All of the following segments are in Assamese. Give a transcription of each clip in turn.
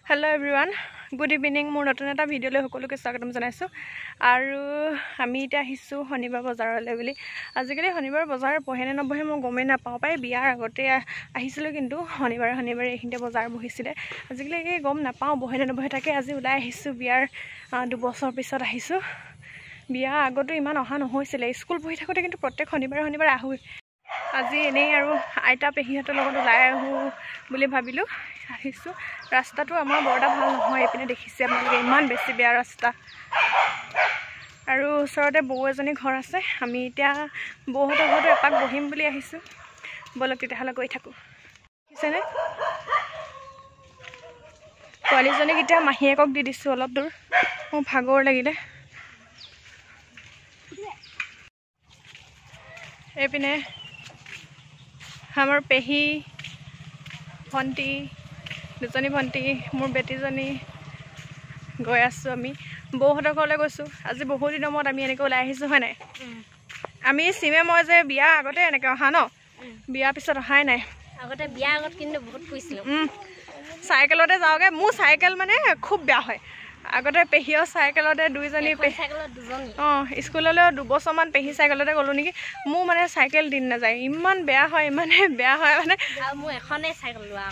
Hello everyone, good evening. মোৰ নতুন এটা ভিডিঅ'লৈ সকলোকে স্বাগতম জনাইছো আৰু আমি এতিয়া আহিছো শনিবাৰ বজাৰলৈ বুলি। আজিকালি শনিবাৰ বজাৰ বহে নে নবহে মই গমেই নাপাওঁ পাই বিয়াৰ আগতে আহিছিলো কিন্তু শনিবাৰে এইখিনিতে বজাৰ বহিছিলে। আজিকালি এই গম নাপাওঁ বহে নে নবহে তাকে আজি ওলাই আহিছো বিয়াৰ 2 বছৰ পিছত আহিছো। বিয়া আগতো ইমান অহা নহৈছিলে স্কুল পঢ়ি থাকোতে কিন্তু প্ৰত্যেক শনিবাৰে আহো। আজি এনেই আৰু আইতা পেহীহঁতৰ লগত ওলাই আহো বুলি ভাবিলো আহিছো। ৰাস্তাটো আমাৰ বৰটা ভাল নহয় এপিনে দেখিছে আপোনালোকে ইমান বেছি বেয়া ৰাস্তা আৰু ওচৰতে বৌ এজনী ঘৰ আছে। আমি এতিয়া বৌহঁতৰ ঘৰতো এপাক বহিম বুলি আহিছো। বলক তেতিয়াহ'লে গৈ থাকো। দেখিছেনে পোৱালীজনীক এতিয়া মাহীয়েকক দি দিছো অলপ দূৰ। মোৰ ভাগৰ লাগিলে। এইপিনে আমাৰ পেহী ভণ্টি দুজনী ভণ্টি মোৰ বেটিজনী গৈ আছো। আমি বৌহঁতৰ ঘৰলৈ গৈছো। আজি বহুত দিনৰ মূৰত আমি এনেকৈ ওলাই আহিছো হয় নাই? আমি সিমে মই যে বিয়া আগতে এনেকৈ অহা ন বিয়া পিছত অহাই নাই। আগতে বিয়া আগত কিন্তু বহুত ফুৰিছিলো। চাইকেলতে যাওঁগে। মোৰ চাইকেল মানে খুব বেয়া হয়। আগতে পেহীও চাইকেলতে দুইজনী স্কুললৈ 2 বছৰমান পেহী চাইকেলতে গ'লো নেকি। মোৰ মানে চাইকেল দিন নাযায় ইমান বেয়া হয় ইমানে বেয়া হয় মানে মোৰ এখনেই চাইকেল লোৱা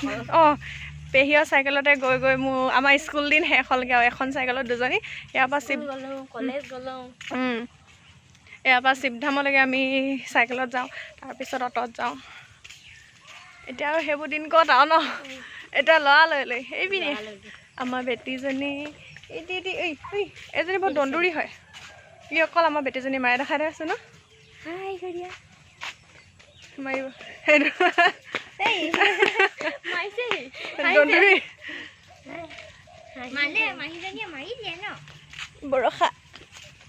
পেহীও চাইকেলতে গৈ মোৰ আমাৰ স্কুল দিন শেষ হ'লগৈ আৰু এখন চাইকেলত দুজনী। ইয়াৰ পৰা কলেজ গ'লো ইয়াৰ পৰা শিৱধামলৈকে আমি চাইকেলত যাওঁ তাৰপিছত অটত যাওঁ। এতিয়া আৰু সেইবোৰ দিন ক'ত আৰু ন এতিয়া ল'ৰা লৈ এইপিনে আমাৰ বেটিজনী এজনী বহুত দন্দুৰী হয়। ই অকল আমাৰ বেটিজনী মায়ে দেখাই আছে ন মাৰিব বৰষা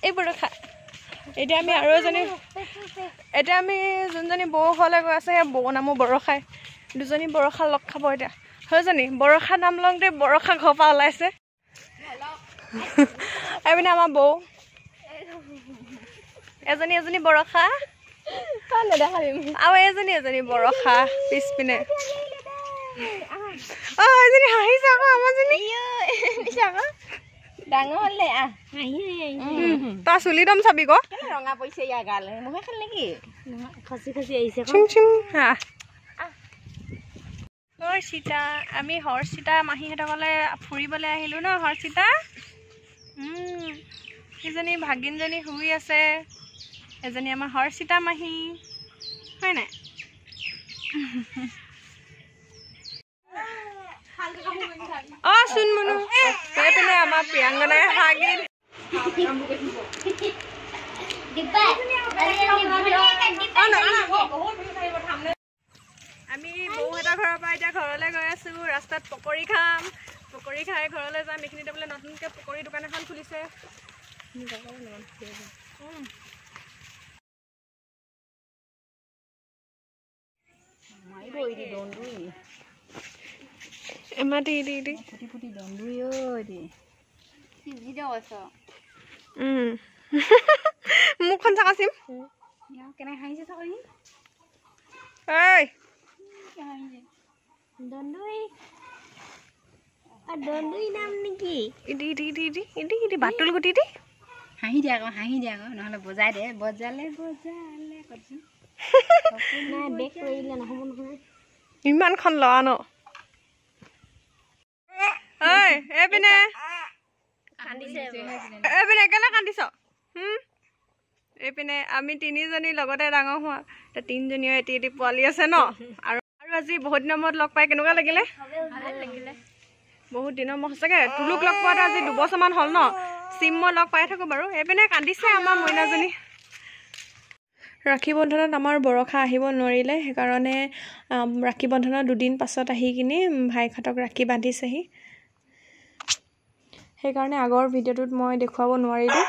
এই বৰষা। এতিয়া আমি আৰু এজনী এতিয়া আমি যোনজনী বৌ ঘৰলৈ গৈ আছে সেই বৌ নামো বৰষাই। দুজনী বৰষা লগ খাব এতিয়া। হয়জনী বৰষা নাম লওঁতে বৰষা ঘৰৰ পৰা ওলাইছে। এইপিনে আমাৰ বৌ এজনী বৰষা আৰু এজনী বৰষা পিছপিনে এজনী হাঁহিছে আকৌ আমাৰজনী ডাঙৰ হলে তাৰ চুলি দম চাবি ক ৰঙা পৰিছে ইয়াৰ গালে মুখে খাল নেকি খচি আহিছে হৰ্ষিতা। আমি হৰ্ষিতা মাহীহঁতৰ ঘৰলৈ ফুৰিবলৈ আহিলো ন হৰ্ষিতা। ইজনী ভাগিনজনী শুই আছে। এজনী আমাৰ হৰ্ষিতা মাহী হয় নাই? চোন মনু সেইপিনে আমাৰ প্ৰিয়াংগনাই ভাগিন আমি বৌহঁতৰ ঘৰৰ পৰা এতিয়া ঘৰলৈ গৈ আছো। ৰাস্তাত পকৰি খাম। পকৰি খাই ঘৰলৈ যাম। এইখিনিতে বোলে নতুনকৈ পকৰি দোকান এখন খুলিছে। মুখখন চাকাচিম কেনে হাঁহিছে চাকৰি দন্দুই নাম নেকি বাতুল গুটি দি হাঁহি দিয়া আকৌ নহ'লে বজাই দে বজালে বেক কৰিলে নহ'ব নহয়। ইমানখন ল'ৰা ন এইপিনে কেলে কান্দিছ? এইপিনে আমি 3জনী লগতে ডাঙৰ হোৱা। 3জনীও এটি পোৱালি আছে ন আৰু আজি বহুত দিনৰ মূৰত লগ পাই কেনেকুৱা লাগিলে? বহুত দিনৰ মূৰত সঁচাকে তুলুক লগ পোৱাটো আজি 2 বছৰমান হ'ল ন। চিম মই লগ পাই থাকো বাৰু। এইপিনে কান্দিছে আমাৰ মইনাজনী। ৰাখী বন্ধনত আমাৰ বৰষা আহিব নোৱাৰিলে সেইকাৰণে ৰাখী বন্ধনৰ 2 দিন পাছত আহি কিনি ভাইকহঁতক ৰাখী বান্ধিছেহি। সেইকাৰণে আগৰ ভিডিঅ'টোত মই দেখুৱাব নোৱাৰিলোঁ।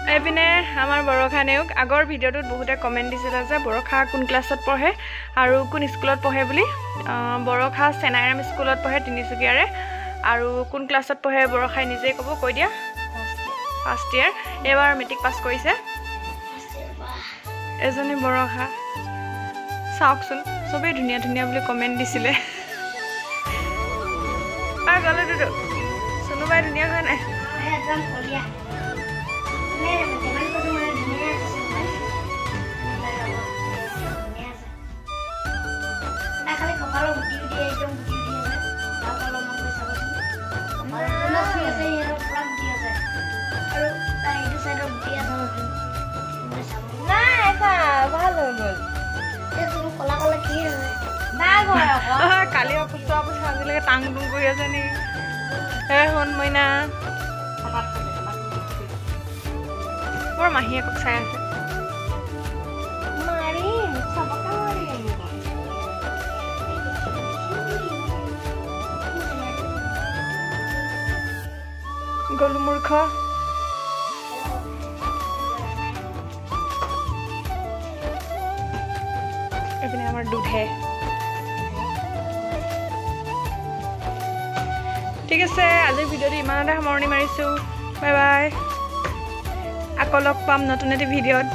এইপিনে আমাৰ বৰষা নেওক আগৰ ভিডিঅ'টোত বহুতে কমেণ্ট দিছিলে যে বৰষা কোন ক্লাছত পঢ়ে আৰু কোন স্কুলত পঢ়ে বুলি বৰষা চেনাইৰাম স্কুলত পঢ়ে তিনিচুকীয়াৰে আৰু কোন ক্লাছত পঢ়ে বৰষাই নিজেই ক'ব কৈ দিয়া ফাৰ্ষ্ট ইয়াৰ এইবাৰ মেট্ৰিক পাছ কৰিছে এজনী বৰষা চাওকচোন চবেই ধুনীয়া ধুনীয়া বুলি কমেণ্ট দিছিলে আৰু গ'লে দুটো চুনুবাই ধুনীয়া হয় নাই কালি অপুচা অপুচা আজিলৈকে টাং টুং কৰি আছে নেকি শুন মইনা বৰ মাহীয়েকক চাই আছে গলু মূৰ্খ এইপিনে আমাৰ দুধে ঠিক আছে আজিৰ ভিডিঅ'টো ইমানতে সামৰণি মাৰিছোঁ বাই বাই আকৌ লগ পাম নতুন এটি ভিডিঅ'ত